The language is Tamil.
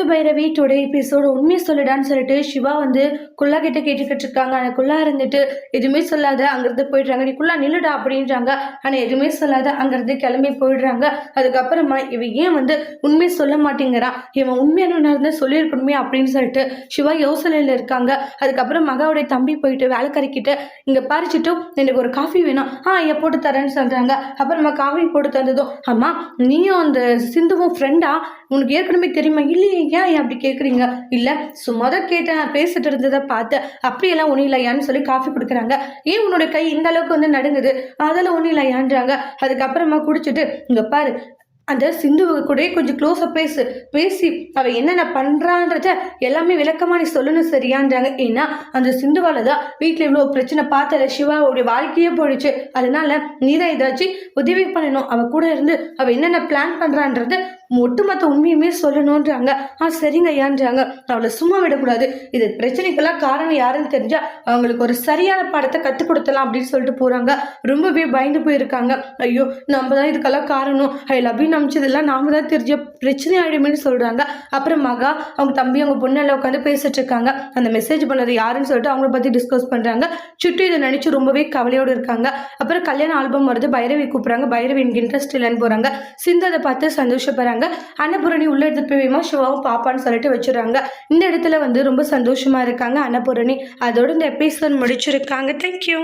சிந்து பைரவி டுடே எபிசோடு உண்மையை சொல்லிடான்னு சொல்லிட்டு சிவா வந்து குல்லா கிட்ட கேட்டுக்கிட்டு இருக்காங்க. ஆனால் குல்லா இருந்துட்டு எதுவுமே சொல்லாத அங்கிருந்து போயிடுறாங்க. நீ குல்லா நில்லுடா அப்படின்றாங்க. ஆனால் எதுவுமே சொல்லாத அங்கிருந்து கிளம்பி போயிடுறாங்க. அதுக்கப்புறமா இவன் ஏன் வந்து உண்மையை சொல்ல மாட்டேங்கிறான், இவன் உண்மையான இருந்தால் சொல்லியிருக்கணுமே அப்படின்னு சொல்லிட்டு சிவா யோசனையில் இருக்காங்க. அதுக்கப்புறம் மகாவுடைய தம்பி போயிட்டு வேலைக்காரிக்கிட்ட இங்கே பறிச்சுட்டும் எனக்கு ஒரு காஃபி வேணும், ஏன் போட்டு தரேன்னு சொல்கிறாங்க. அப்புறமா காஃபி போட்டு தந்ததும் அம்மா நீயும் அந்த சிந்துவும் ஃப்ரெண்டா, உனக்கு ஏற்கனவே தெரியுமா? இல்லையே, ஏன் அப்படி கேட்குறீங்க? இல்லை சும்மா தான் கேட்டேன், பேசிட்டு இருந்ததை பார்த்தேன், அப்படியெல்லாம் ஒன்றும் இல்லையான்னு சொல்லி காஃபி கொடுக்குறாங்க. ஏன் உன்னோட கை இந்த அளவுக்கு வந்து நடுங்குது? அதெல்லாம் ஒன்றும் இல்லையான்றாங்க. அதுக்கப்புறமா குடிச்சிட்டு இங்கே பாரு அந்த சிந்துவை கூட கொஞ்சம் க்ளோஸாக பேசி அவள் என்னென்ன பண்ணுறான்றத எல்லாமே விளக்கமாக நீ சொல்லணும் சரியான்றாங்க. ஏன்னா அந்த சிந்துவால் தான் வீட்டில் இவ்வளோ பிரச்சனை பார்த்தல, சிவாவுடைய வாழ்க்கையே போயிடுச்சு. அதனால நீ தான் ஏதாச்சும் உதவி பண்ணணும், அவள் கூட இருந்து அவள் என்னென்ன பிளான் பண்ணுறான்றது ஒட்டுமொத்த உண்மையுமே சொல்லணுன்றாங்க. சரிங்க ஐயான்றாங்க. அவளை சும்மா விடக்கூடாது, இது பிரச்சனைக்கெல்லாம் காரணம் யாருன்னு தெரிஞ்சா அவங்களுக்கு ஒரு சரியான பாடத்தை கற்றுக் கொடுத்தலாம் அப்படின்னு சொல்லிட்டு போகிறாங்க. ரொம்பவே பயந்து போயிருக்காங்க. ஐயோ நம்ம தான் இதுக்கெல்லாம் காரணம், ஐ லவ் யூ நம்பிச்சதெல்லாம் நாம தான் தெரிஞ்ச பிரச்சனை ஆயிடுமேனு சொல்கிறாங்க. அப்புறம் மகா அவங்க தம்பி அவங்க பொண்ணு எல்லாம் உட்காந்து பேசிட்டு இருக்காங்க. அந்த மெசேஜ் பண்ணது யாருன்னு சொல்லிட்டு அவங்கள பற்றி டிஸ்கஸ் பண்ணுறாங்க. சுற்றி இதை நினச்சி ரொம்பவே கவலையோடு இருக்காங்க. அப்புறம் கல்யாண ஆல்பம் வருது, பைரவி கூப்பிட்றாங்க. பைரவி எனக்கு இன்ட்ரெஸ்ட் இல்லைன்னு போகிறாங்க. சிந்ததை பார்த்து சந்தோஷப்படுறாங்க. அன்னபூரணி உள்ள எடுத்துட்டு போய் சிவாவும் பாப்பான்னு சொல்லிட்டு வச்சுறாங்க. இந்த இடத்துல வந்து ரொம்ப சந்தோஷமா இருக்காங்க அன்னபூரணி. அதோட இந்த எபிசோட் முடிச்சிருக்காங்க. தேங்க்யூ.